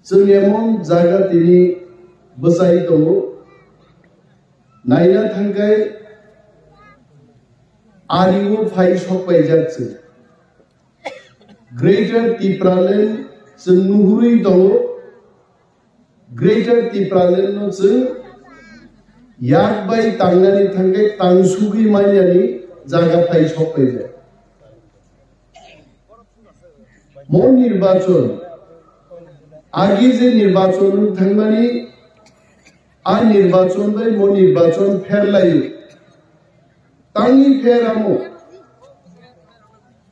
जों एमन जायगा दिनै बसाय दङ नायना थांगाय आरिमु फाइ सबाय जाथो ग्रेटर टिप्रालेण्ड जों नुहुरै दङ ग्रेटर टिप्रालेण्ड जों याकबाय तांनानै थांगाय तांसुगै मानियानि जायगा फाइ सबाय जाय मो निर्वाचन आगे जे निर्वाचन थांनानै आ निर्वाचन बाय मो निर्वाचन फेरलायो तांनि फेरामो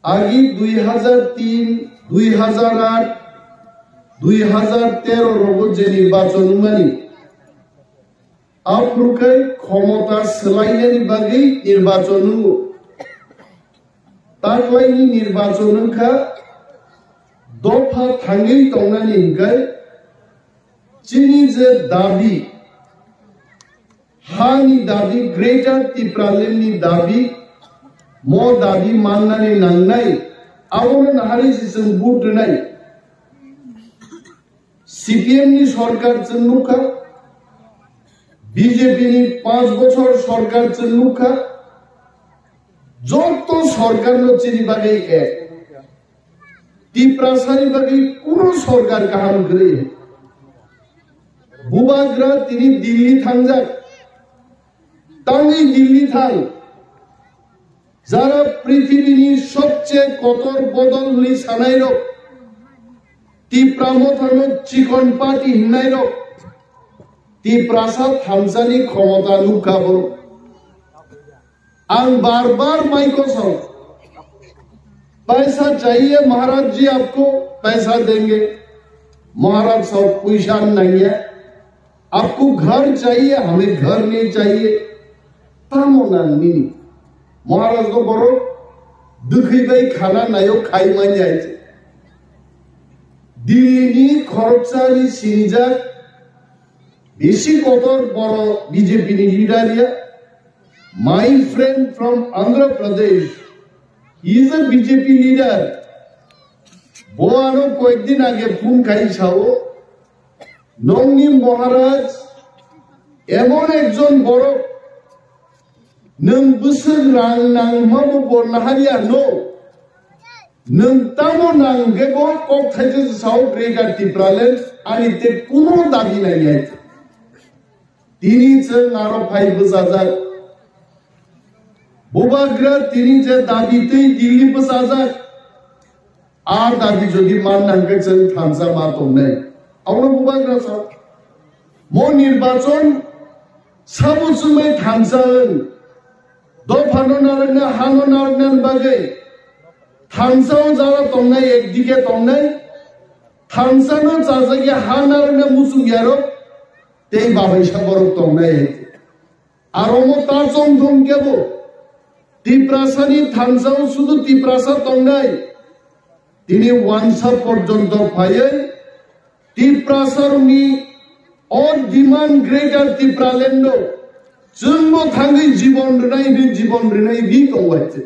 आगे 2003 2008 2013 रगो जे निर्वाचन मानि आपरुखै क्षमता सोलायनायनि बागै निर्वाचन ताग्लायनि निर्वाचनखा दफा थाङै दंनानै गाय चिनि जे दाबि हानि दाबि ग्रेटर टिप्रालेण्डनि दाबि मो दाबि माननानै नांनाय आवनो नाहारि जों बुद्रनाय सीपीएम नि सरकार जों नुखा बीजेपी नि 5 বছর सरकार जों नुखा যত सरकार नो चिनि बागै एक टिप्रासानि बागै कुनो सरकार गाहाम गरे बुबाग्रा तिनि दिल्ली थांजा तांनि दिल्ली थां যারা পৃথিবীনি সবচেয়ে কতর বদলনি সানাইরো টিপ্রামথানো চিকন পাটি হিনাইরো টিপ্রাসা থামসানি ক্ষমতা লুকাবো आं बार-बार माइको सौ पैसा चाहिए महाराज जी आपको पैसा देंगे महाराज सब पैसा नहीं है आपको घर चाहिए हमें घर नहीं चाहिए तामोना नहीं महाराज को बड़ो दुखी भाई खाना नायो खाई मान जाए दिल्ली खरचारी सिंजा बेसी कतर बड़ो BJP leader my friend from Andhra Pradesh he is a BJP leader बोआनो कोई दिन आगे फोन खाई छाओ नौनी महाराज एमन एक जन बड़ो नों बोसोर रां नांमाबो बरनाहारिया नो नों तामो नांगेबो कक थाइजे साव ग्रेटर टिप्रालेण्ड आनि ते कुनो दाबि नाय तिनि जों आरो फाइ बोजाजा बुबाग्रा तिनि जे दाबि तै दिल्ली बोजाजा आ दाबि जदि मान नांगे जों थांजा मा दंनाय आवनो बुबाग्रा सा मो निर्वाचन साबुसुमै थांजान दफानो नारना हानो नारनान बागै थांजाव जारा दंनाय एकदिके दंनाय थांजानो जाजागे हा नारना मुसुगियारो ते बाबायसा बरक दंनाय आरोमो ताजों दंगेबो टिप्रासानि थांजाव सुदु टिप्रासा दंनाय तिनि वानसा पर्यन्त फायै टिप्रासारनि और डिमांड ग्रेटर टिप्रालेण्ड जोंबो थाङै जीवन रिनाय बि दंबायছে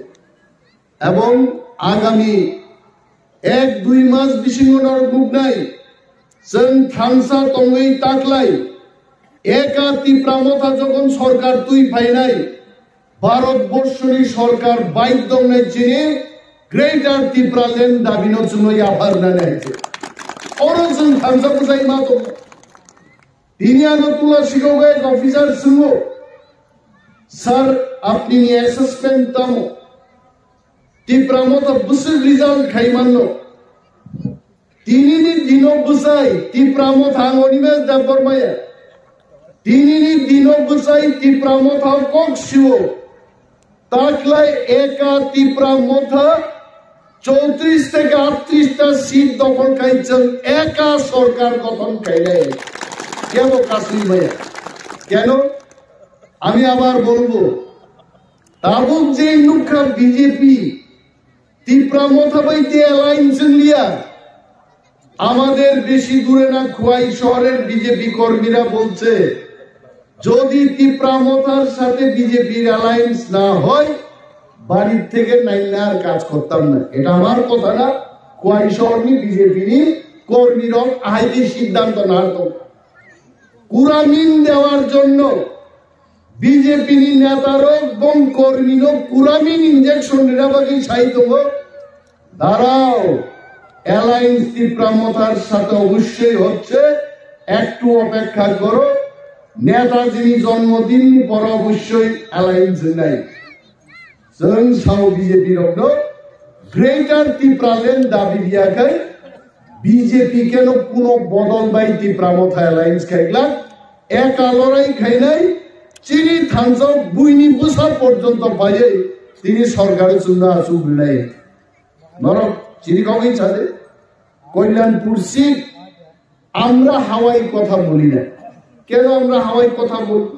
এবং आगामी 1-2 मास बिसिङाव नुनाय जों थांसा दङै ताकलाय एका टिप्रामथा যখন सरकार তুই फायनाय ভারতবর্ষনি সরকার বাইক দংনাय চিনি গ্রেটার টিপ্রালেণ্ড দাবিনো জন্য আবার নানাইছে ওরা जों थांसा बुजाय मा दं তিনি আনো তুলাসিগো গে অফিসার সুঙ্গো सर अपनी असेसमेंट तम टिप्रामथा बुसु रिजल्ट खाइमानो तिनिनि दिनो बुसाय टिप्रामथा आंगनिमे दाबरमाया तिनिनि दिनो बुसाय टिप्रामथा कक्सिओ ताकलाय एका टिप्रामथा 34 থেকে 38টা সিট দখল খাইছেন একা সরকার গঠন খাইলে কেন কাশ্মীর ভাইয়া কেন আমি আবার বলবো তাবুক যে নুখা বিজেপি টিপ্রামথা বাইতে অ্যালায়েন্স লিয়া আমাদের বেশি দূরে না খোয়াই শহরের বিজেপি কর্মীরা বলছে যদি টিপ্রামথার সাথে বিজেপির অ্যালায়েন্স না হয় বাড়ির থেকে নাইনার কাজ করতাম না এটা আমার কথা না খোয়াই শহরনি বিজেপি কর্মীরা আইনি সিদ্ধান্ত না তো কুরামিন দেওয়ার জন্য বিজেপি নেতারও এবং কর্মীরও কুরামিন ইঞ্জেকশন নিরাপদে সাহিত্য দাঁড়াও অ্যালায়েন্স তীব্রামতার সাথে অবশ্যই হচ্ছে একটু অপেক্ষা করো নেতাজির জন্মদিন পর অবশ্যই অ্যালায়েন্স নাই जों साव बीजेपी रखनो ग्रेटर ত্রিপুরাল্যান্ড দাবি দিয়াখাই বিজেপি কেন কোন বদল বাই ত্রিপুরামথা অ্যালায়েন্স খাইলা এক আলোরাই খাই নাই চিনি থানসাও বুইনি বুসার পর্যন্ত পাইয়ে তিনি সরকারের জন্য আসু নাই নরক চিনি কমই ছাদে কল্যাণপুর সিট আমরা হাওয়াই কথা বলি না কেন আমরা হাওয়াই কথা বলি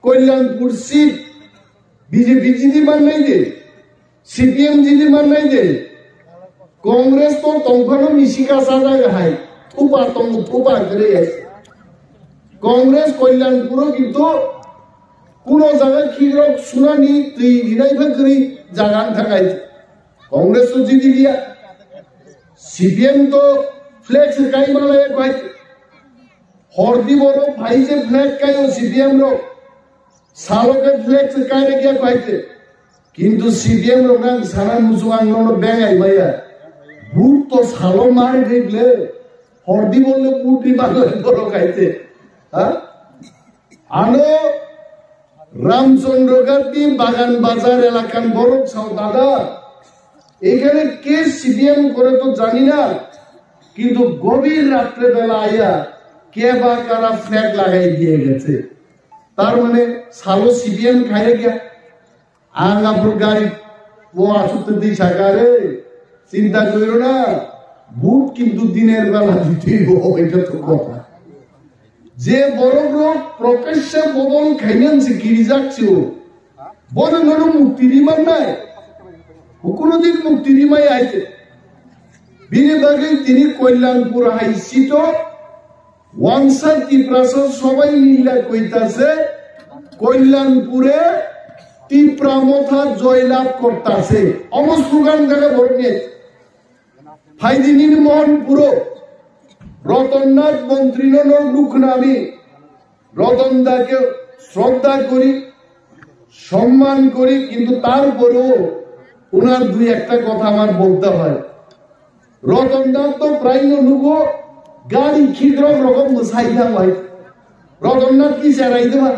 কল্যাণপুর সিট बीजेपी जीती मान नहीं दे सीपीएम जीती मान नहीं दे कांग्रेस तो तंखनो मिशिका साजा है उपा करे कांग्रेस कल्याणपुर किंतु कोनो जगह खिग्रो सुनानी ती दिनाई फकरी जागान थाकाय कांग्रेस तो जीती गया सीपीएम तो फ्लैक्स काई माला एक भाई हरदी बड़ो भाई से फ्लैग काई सीपीएम रो सालोके फ्लेक्स कायरे क्या कहते किंतु सीपीएम लोग ना सारा मुसलमान लोग बैंक आई भैया बूट तो सालों मार गए हरदी बोले बूट नहीं बांधे करो कहते हाँ आनो रामचंद्र गाती बागान बाजार এলাকার বড় ছাও দাদা এখানে কে সিপিএম করে তো জানি না কিন্তু গভীর রাত্রে বেলা আয়া কে বা কারা ফ্ল্যাগ লাগাই দিয়ে গেছে तार माने सालो सीपीएम खाए क्या आंगापुर गाड़ी वो आसुत दी सरकारे चिंता करो ना बुट किंतु दिनेर बेला दिते हो এটা তো কথা যে বড় লোক প্রকাশ্যে বদল খাইনেন সে গিরি যাচ্ছে বড় বড় মুক্তি দিমান নাই কোনদিন মুক্তি দিমাই আইছে বিনে বাগে তিনি কল্যাণপুর হাই সিটো ওয়ানসা ত্রিপুরাসর সবাই মিলে কইতাছে কল্যাণপুরে ত্রিপুরামথা জয়লাভ করতেছে অমস্লুগান জায়গা ভরনে ফাইদিনীর মোহনপুর রতননাথ মন্ত্রী লুক নামি রতনদাকে শ্রদ্ধা করি সম্মান করি কিন্তু তারপরেও ওনার দুই একটা কথা আমার বলতে হয় রতননাথ তো প্রায় নুগো गाड़ी खिद्रक रकम मुसाइदा भाई रतननाथ की चेराई देवा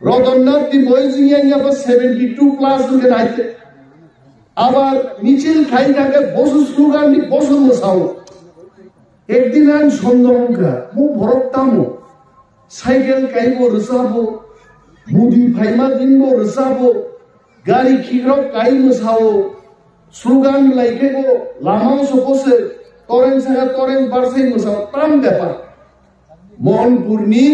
रतननाथ की बॉयज यहाँ पर 72 प्लस उनके नाइते আবার মিছিল খাই থাকে বসু স্লোগান দি বসু মসাও একদিন আন সন্দেহঙ্কা মু ভরতামো সাইকেল কাইবো রসাবো মুদি ফাইমা দিনবো রসাবো গাড়ি খিগ্রক কাই মসাও স্লোগান লাইকেবো লামাও সপোসে তরেন সাগা তরেন বারসাই মসাও তাম ব্যাপার মোহনপুরনি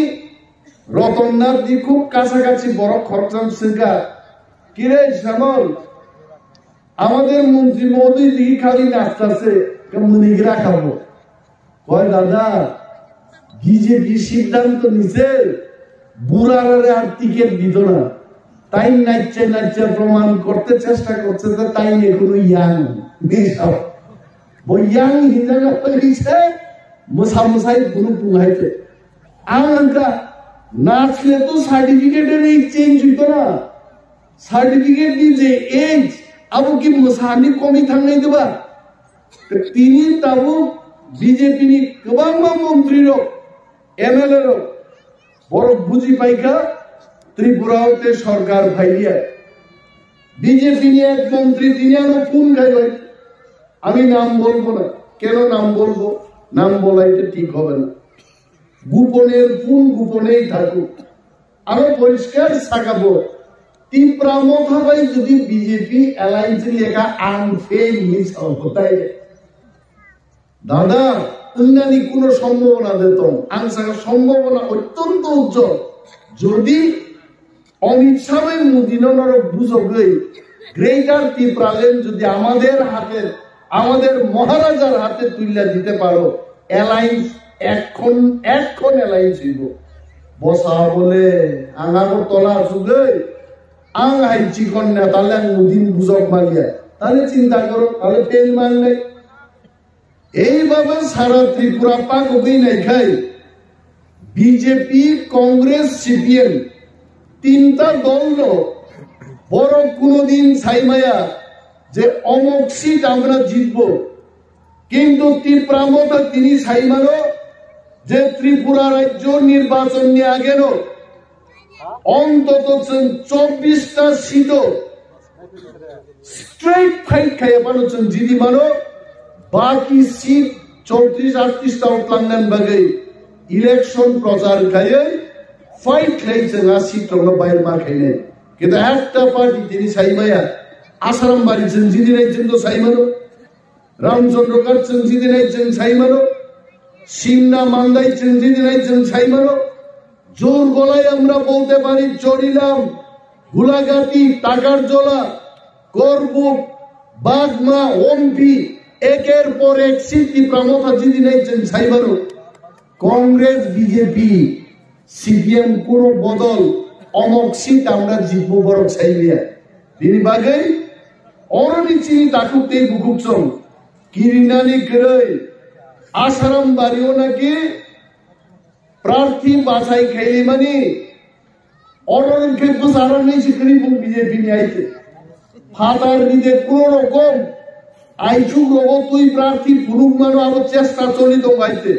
রতননাথ দি খুব কাছাকাছি বড় খরচাম সিঙ্গা কিরে শ্যামল আমাদের মন্ত্রী মহোদয় দিকে খালি নাচতেছে মুনিগরা খাবো কয় দাদা বিজেপি সিদ্ধান্ত নিছে বুড়ারে আর টিকিট দিত না তাই নাচছে নাচছে প্রমাণ করতে চেষ্টা করছে যে তাই এখনো ইয়াং ইয়াং হিজাগা হয়েছে মশা মশাই কোনো পুঙাইছে আঙ্কা নাচলে তো সার্টিফিকেটের এই চেঞ্জ হইত না সার্টিফিকেট দিয়েছে এজ अब की मुसानी कमी थांनाय देबा तिनी ताबो बीजेपी नि गोबां मंत्री रो एमएलए रो बड़ बुझी पाइका त्रिपुराते सरकार फाइलिया बीजेपी नि एक मंत्री तिनी आनो फोन गाइबाय आमी नाम बोलबो ना केन नाम बोलबो नाम बोलाइते ठीक होबे ना गोपनेर फोन गोपनेই থাকুক আমি পরিষ্কার সাকাবো ত্রিপুরামথা ভাই যদি বিজেপি অ্যালায়েন্স লেখা আনফেল মিস होता है দাদা উন্নয়নী কোন সম্ভাবনা দিত আনসার সম্ভাবনা অত্যন্ত উজ্জ্বল যদি অমিত শাহ মোদিনর বুঝবে গ্রেটার ত্রিপুরাল্যান্ড যদি আমাদের হাতে আমাদের মহারাজার হাতে তুইলা দিতে পারো অ্যালায়েন্স এখন অ্যালায়েন্স হইব বসা বলে আঙ্গার তলা সুগে आंग हाइची कन्या ताले मुदिन बुझक मालिया ताले चिंता करो ताले फेल मानले এইভাবে সারা ত্রিপুরা পাক অভিনয় বিজেপি কংগ্রেস সিপিএম তিনটা দল বড় কোনদিন ছাইমায়া যে অমুক সিট আমরা জিতবো, কিন্তু তীব্রামতা তিনি ছাইমানো যে ত্রিপুরা রাজ্য নির্বাচন নিয়ে আগেন অন্তত 24টা সিট স্ট্রেট ফাইট খাইয়ে পানোছেন জিদি মানো, বাকি সিট 34-38টা উঠলাঙ্গান বাগে ইলেকশন প্রচার খাইয়ে ফাইট খাইছেন আর সিট বাইর মার খাইলে, কিন্তু একটা পার্টি তিনি সাইমায়া আসারাম বাড়িছেন জিদি নাইছেন তো সাইমানো, রামচন্দ্র কাটছেন জিদি নাইছেন সাইমানো, সিন্না মান্দাইছেন জিদি নাইছেন সাইমানো। জোর গলায় আমরা বলতে পারি চড়িলাম, গুলাগাতি, টাকার জলা, করবুক, বাগমা, ওমপি একের পর এক সিট তীব্রামতা জিদি নাইছেন সাইমানো। কংগ্রেস বিজেপি সিপিএম কোন বদল অমক সিট আমরা জিতবো বড় চাইলিয়া তিনি বাগে অরণি চিনি তাকুতে বুকুকসং কিরিনানি করে আসারাম বাড়িও নাকি প্রার্থী বাছাই খাইলে মানে অরণকে বুঝানো নেই শিখরি বিজেপি নিয়ে আইছে ফাদার নিতে কোন রকম আইচুক রব তুই প্রার্থী ফুরুক মানো আবার চেষ্টা চলিত গাইতে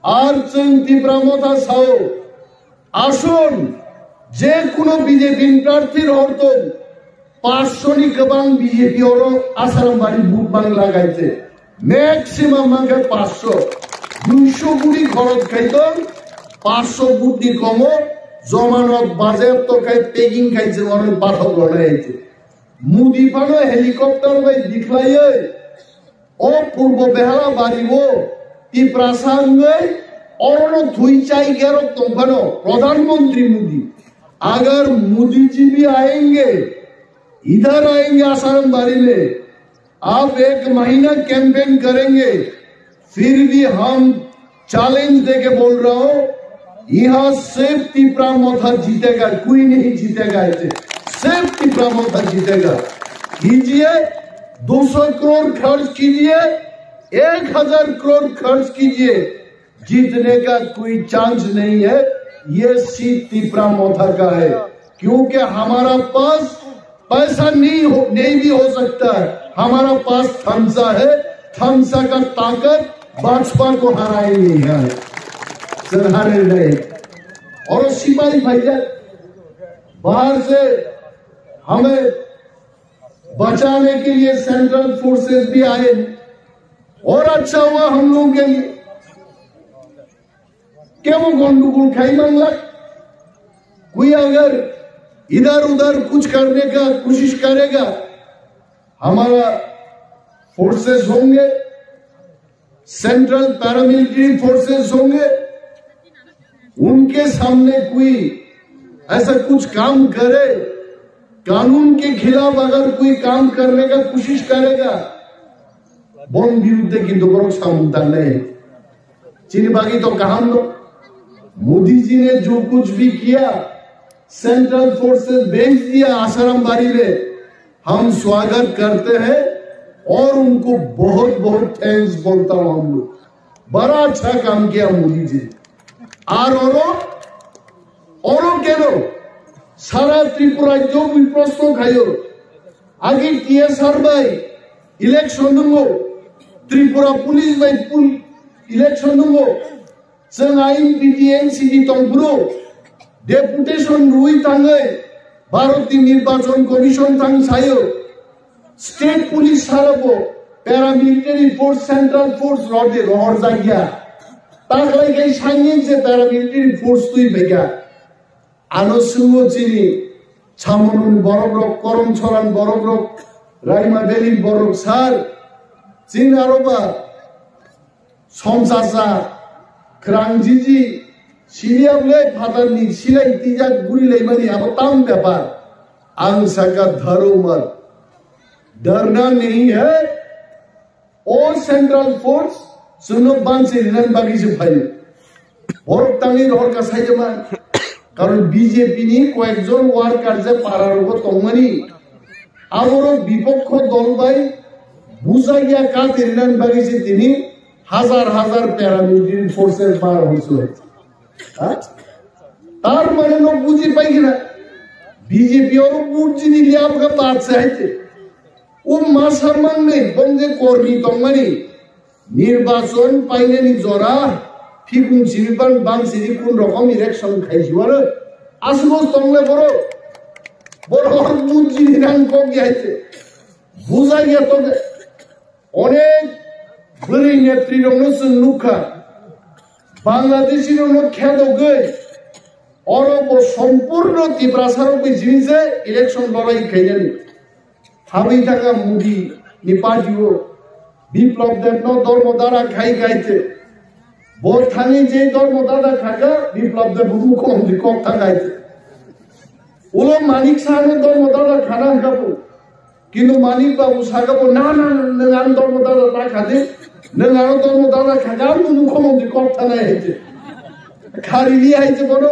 আর তীব্রামতা সাও আসুন যে কোনো বিজেপি প্রার্থীর অর্থ 500 নি কবাং বিজেপি ওর আসারাম বাড়ি বুট বাং লাগাইছে ম্যাক্সিমাম মাকে 500-200 কোটি খরচ খাইতো 500 কোটি কম জমানত বাজেয়াপ্ত খাই পেকিং খাইছে অনেক পাঠক লড়াইছে মুদি পানো হেলিকপ্টার বাই দিখলাই ও পূর্ব বেহালা বাড়িব তীব্রাসাঙ্গে অরণ ধুই চাই গের তোমানো प्रधानमंत्री मोदी अगर मोदी जी भी आएंगे इधर आएंगे आसाराम बाड़ी में आप 1 महीना कैंपेन करेंगे फिर भी हम चैलेंज देके बोल रहा हूं यहाँ सिर्फ तीव्रामता जीतेगा कोई नहीं जीतेगा ऐसे सिर्फ तीव्रामता जीतेगा कीजिए 200 करोड़ खर्च कीजिए 1000 करोड़ खर्च कीजिए जीतने का कोई चांस नहीं है ये सीट तीव्रामता का है क्योंकि हमारा पास पैसा नहीं भी हो सकता है हमारा पास थम्सा है थम्सा का ताकत भाजपा को हराएंगे हराए नहीं और सिपाही भाईजान बाहर से हमें बचाने के लिए सेंट्रल फोर्सेस भी आए और अच्छा हुआ हम लोगों के लिए क्या वो गंडगोल खाई मांगला कोई अगर इधर उधर कुछ करने का कोशिश करेगा हमारा फोर्सेस होंगे सेंट्रल पैरामिलिट्री फोर्सेस होंगे उनके सामने कोई ऐसा कुछ काम करे कानून के खिलाफ अगर कोई काम करने का कोशिश करेगा वन विरुद्ध किंतु भरोसा मुद्दा नहीं चीनी बाकी तो कहा हम लोग मोदी जी ने जो कुछ भी किया सेंट्रल फोर्सेस भेज दिया आसाराम बाड़ी में हम स्वागत करते हैं और उनको बहुत बहुत थैंक्स बोलता हूं हम लोग बड़ा अच्छा काम किया मोदी जी और केनो सारा त्रिपुरा जो भी प्रश्न खाइयो आगे टीएसआर भाई इलेक्शन दूंगो त्रिपुरा पुलिस भाई इलेक्शन दूंगो जों आइन बीटीएनसीडी तंब्रो डेपुटेशन रुई थांगे भारतीय निर्वाचन कमिशन थां सायो स्टेट पुलिस सारबो पैरामिलिटारी फोर्स सेंट्रल फोर्स रडे रहर जागिया ताकलाई गई सांगिन से पैरामिलिटारी फोर्स तुई बेगा आनो सुंगो चिनी छामनुन बरबरक करम छरान बरबरक राइमा बेली बरक सार चिन आरोबा समसासा क्रांजीजी सिलियाबले फादरनी सिलाई तिजा गुरिलै मानि अब ताम व्यापार आंसा का धरो मत डरना नहीं है और सेंट्रल फोर्स सुनो बांसे रिनान बागी से फाइल और तांगी रोड का साइजमा कारण बीजेपी नि कয়েকজন ওয়ার্কার যে পারার উপর তংমানি আবারো বিপক্ষ দল ভাই বুঝাইয়া কাতিরিনান বাগিয়েছে তিনি হাজার হাজার প্যারামিলিটারি ফোর্সের পার হয়েছিল। तार माने लोग बुझी पाएगी ना बीजेपी और बुझी नहीं लिया आपका बात से है थे वो मासरमान में बंदे कोर्नी तो मनी निर्वाचन पाइने नहीं जोरा फिकुन सिविपन बांग सिविकुन रकम इलेक्शन खाई जुआरे आसमोस तंगले बरो और बुझी नहीं नाम को क्या थे बुझा गया तो अनेक बड़ी नेत्री लोगों से नुका बांग्लादेशी लोग क्या दो गए और वो संपूर्ण तीव्रासारों के जीवन से इलेक्शन लड़ाई खेलने हावी तक मुड़ी निपातियों विप्लव देवनो दौर मोदारा खाई गए थे बहुत थाने जे दौर मोदारा खाकर विप्लव देव मुखों दिखों था गए थे वो लोग मालिक साहब ने दौर मोदारा खाना कबू किन्तु मालिक बाबू साहब को ना ना नगान दौर मोदारा ना खाते नगानो दौर मोदारा खाकर मुखों दिखों था नहीं थे खारी लिया है जो बोलो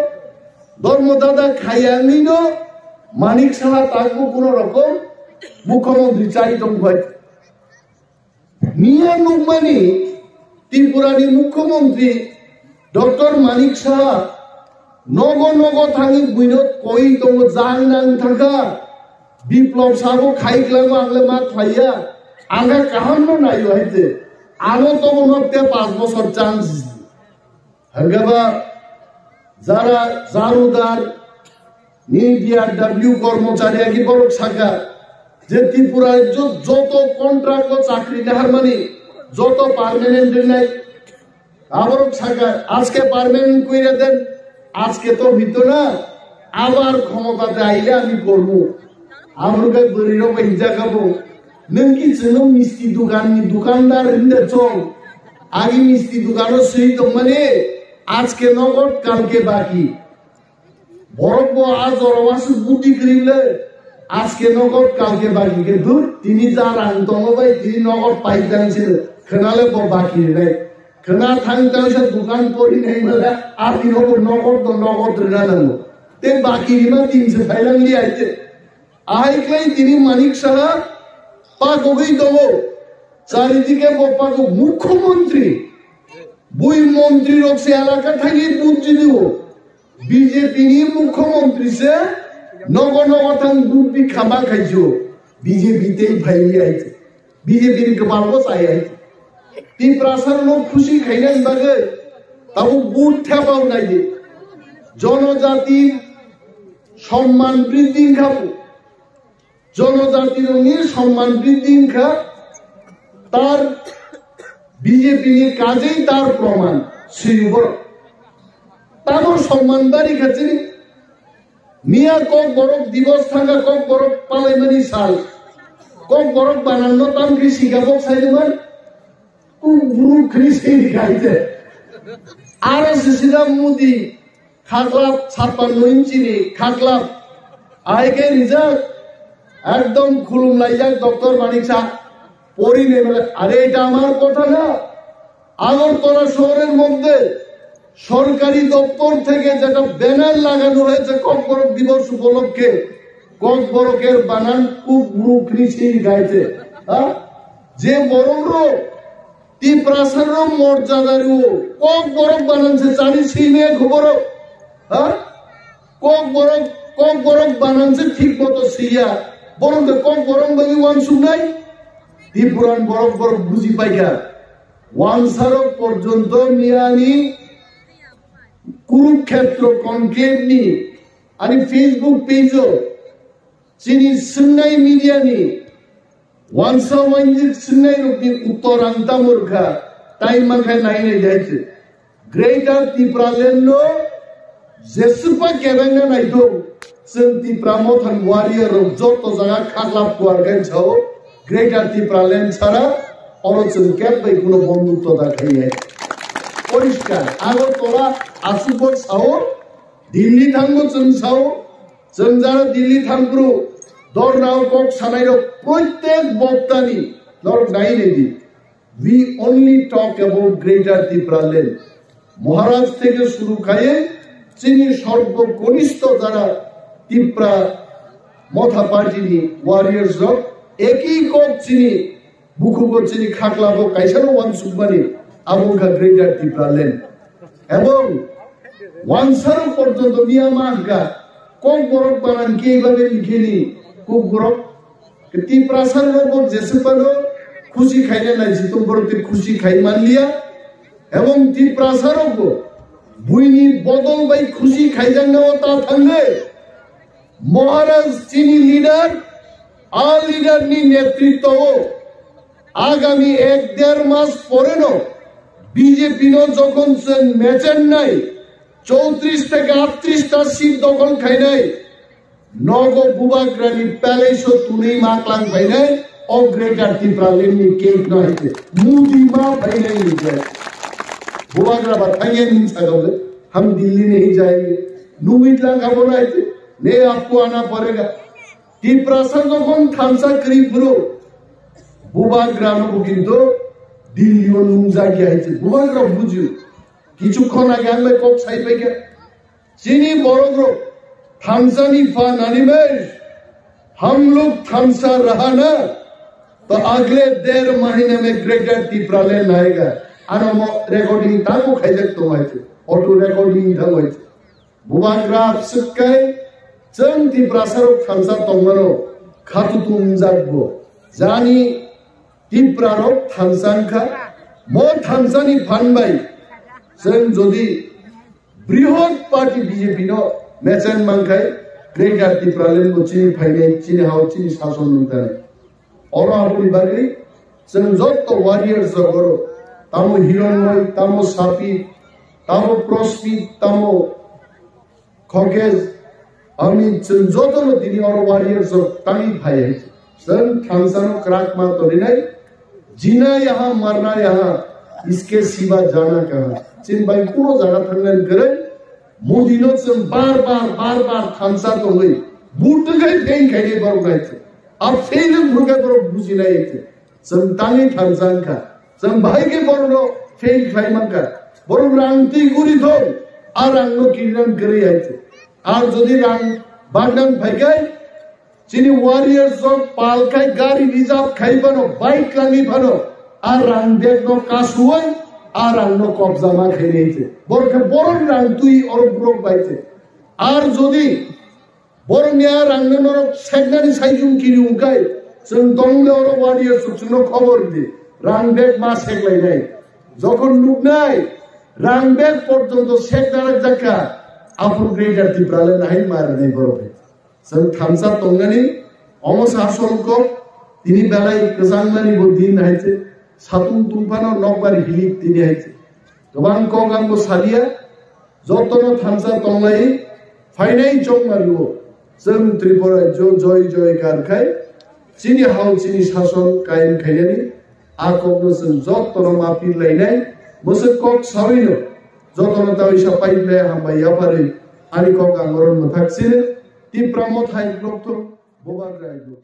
ধর্মদাদা খাইয়াঙ্গিন মানিক সাহা তাকবো কোন রকম মুখ্যমন্ত্রী চাইতম হয় মিয়া নুকমানি ত্রিপুরানি মুখ্যমন্ত্রী ডক্টর মানিক সাহা নগ নগ থাকি বুইনত কই দङ জাং নাং থাকা বিপ্লব সাহো খাইক্লাগো আংলে মা খাইয়া আঙ্গা কাহান্ন নাইও হইতে আনো তো মনতে 5 বছর চান্স হঙ্গাবা যারা জারুদার মিডিয়া ডব্লিউ কর্মচারী কি বড় শাখা যে ত্রিপুরায় যত কন্ট্রাক্ট ও চাকরি নেহার মানে যত পার্মানেন্ট নাই আবার শাখা আজকে পার্মানেন্ট কইরা দেন আজকে তো হইতো না আবার ক্ষমতাতে আইলে আমি করব আমরকে বলিরো পয়সা খাবো নকি ছিল মিষ্টি দোকানদার হিন্দে চল আগে মিষ্টি দোকানও সেই তো মানে आज के नगद काल के बाकी बरफ आज और बुद्धि करीबले आज के नगद काल के बाकी के दूर तीन जार आंतों भाई तीन नगद पाइप दांचे खनाले पर बाकी नहीं खना थांग तांग से दुकान पड़ी नहीं मिला आप इन्हों को नगद तो नगद रहना लगो ते बाकी रिमा 3 से फैलन लिया थे आई कहीं तीन मानिक साहा पाक हो गई तो वो चारिदी के बोपा को मुख्यमंत्री बुई मंत्री लोग से एलाका थाकी बुद्धि दिवो बीजेपी नी मुख्यमंत्री से नगो नगो थांग बुद्धि खाबा खाइजो बीजेपी ते फाइली आइते बीजेपी नी कपाल को चाहे आइते ती प्रासार लोग खुशी खाइना बागे ताबो बुट थाबाव नाइ दे जनजाति सम्मान बृद्धि खाबो जनजाति रंगी सम्मान बृद्धि खा तार बीजेपी ने काजे तार प्रमाण श्रीबर तारो सम्मानदारी खातिर मिया कक बरक दिवस थांगा कक बरक पालाइमानि साल कक बरक बानानो ताम कृषि गाबक साइदमान गुरु कृषि गाइते आरएसएस मोदी खागलाब 56 इंचिनि खागलाब आइके रिजाल्ट एकदम खुलुमलाइजाक डॉक्टर मानिक साह পরি নেমে আরে এটা আমার কথা না আগরতলা শহরের মধ্যে সরকারি দপ্তর থেকে যেটা ব্যানার লাগানো হয়েছে ককবরক দিবস উপলক্ষে ককবরকের বানান খুব মুখনিশির গাইতে যে বড়রো তীব্রাসারও মর্যাদারও ককবরক বানানছে জানি সিনে খবর ককবরক বানানছে ঠিক মতো সিয়া বরং ককবরক বাগি ওয়ান শুনাই ত্রিপুরান বরফ বরফ বুঝি পাইকা ওয়ানসারক পর্যন্ত মিয়ানি কুরুক্ষেত্র কনক্লেভ নি आणि फेसबुक पेज चिनी सुन्नाई मीडिया नि वानसा वांजिक सुन्नाई रुपी उत्तरांता मूर्खा टाइम माखाय नायनाय जायचे ग्रेटर त्रिपुरालेन्नो जेसुपा केबांना नायथो जों त्रिपुरा मथान वारियर जत जागा खाग्लाब गुवारगान छाव ग्रेटर त्रिपुरालैंड ছাড়া অরচন ক্যাপ বাই কোনো বন্ধুত্ব দেখাই পরিষ্কার আগরতলা আসুপর সাও দিল্লি থাঙ্গো চন সাও जों যারা দিল্লি থাঙ্গ্রু দরনাও কক সানাইর প্রত্যেক বক্তানি নর নাইনে দি we only talk about greater Tripuraland Maharaj থেকে শুরু খায়ে চিনি সর্বকনিষ্ঠ যারা ত্রিপুরা মথা পার্টিনি ওয়ারিয়ার্স এক একই কক চিনি buku chini khakla bo kaisano wan subani abong ka greater Tipraland ebong wan saro porjonto Myanmar ka kok borok banan ke babe likheni kok borok Tipra saro bo jesepano खुशी खाइने नहीं सी तुम बरों खुशी खाई मान लिया एवं Tipra saro bo बुइनी बदल भाई खुशी खाई जाने होता थंगे महाराज चीनी लीडर आ लीडर नी नेतृत्व हो आगामी 1-1.5 मास परे नो बीजेपी नो जोखन से मैचन नहीं 34 থেকে 38 टा सीट दखल खाई नहीं नगो बुबाग्रानी पैलेसो तुनी माकलांग भाई नहीं और ग्रेटर Tipraland नी केक नहीं थे मूडी माँ भाई नहीं निकले बुबाग्रा बताएंगे नहीं सकते हम दिल्ली नहीं जाएंगे नुमित लांग आप बोला थे नहीं आपको आना पड़ेगा Tipra saro जोखन थामसा करीब रो बुबाग्रा नो किंतु दिल्ली और नुमजा क्या है बुबाग्रा बुझियो किचुखन आगे हमें कोक साइड पे क्या चीनी बोरोग्रो थामसानी फान अनिमेश हम लोग थामसा रहा ना तो अगले 1.5 महीने में ग्रेटर Tipraland आएगा आना रिकॉर्डिंग ताको खाइजक तो आए थे ऑटो रिकॉर्डिंग था आए थे बुबाग्रा सुक्काय चंग Tipra saro थामसा तोंगनो खातु तुम जागबो जानी Tipra रो थामसान का मो थामसानी फान बाई जों जदि बृहत पार्टी बीजेपी नो मेचन मांखाय ग्रेटर Tipraland को चीनी फाइने चीनी हाउ चीनी शासन मिलता है और आपनी बारी जों जत वारियर्स करो तामो हिरण्मय तामो सापी तामो प्रस्पी तामो खगेज अमित जों जत नो दिनी और वारियर्स तामी भाई है जों थामसानो क्राक मा तो नहीं जीना यहाँ मरना यहाँ इसके सिवा जाना कहाँ चिन भाई पूरा जगह थंगन करे मोदी नो जों बार थामसा तो गई बूट गए फेंग खाइए बरो गए थे अब फेंग भुगे बरो बुझी नहीं थे जों तांगी थामसान का जों भाई के बरो नो फेंग खाइ मंका बरो रांगती गुरी थो आ रांगनो किरण करे आए थे और जदि रांग बागदान भाई गए चीनी वारियर्स और पाल खाई गाड़ी रिजर्व खाई बनो बाइक लांगी बनो आ रांग देख नो कासुए आ रांग नो कब्जा मा खाई नहीं थे बोरो रांग तुई और ब्रोक बाई थे और जदि बोरो निया रांग नो सेगनानी साइजुम किरी उगाई जों दंगले और वारियर्स जोंनो खबर दि रांग देख मा सेगलाई नहीं जखन नुगनाय रांग देख पर्यन्त सेगनार जाका आपुन ग्रेटर Tipraland हाई मार नहीं बरो जों थामसा तंगानी अमस आसलको तिनी बेलाय गोजांमानि बो दिन हायते सातुं तुंफानो नकबार हिलिक तिनी हायते गोबां कगांबो सालिया जतनो थामसा तंगाय फाइनाय जंगारियो जों त्रिपुरा जो जय जयकार खाय चीनी हाउ चीनी शासन कायम खायनानि आकबनो जों जतनो मापि लायनाय मोसे कक सावैनो जतनो तावैसा पाइपलाय हामबाय यापारै आनि कगांगरन मथाक्सिनो Tipra mothai blok to boba grai blok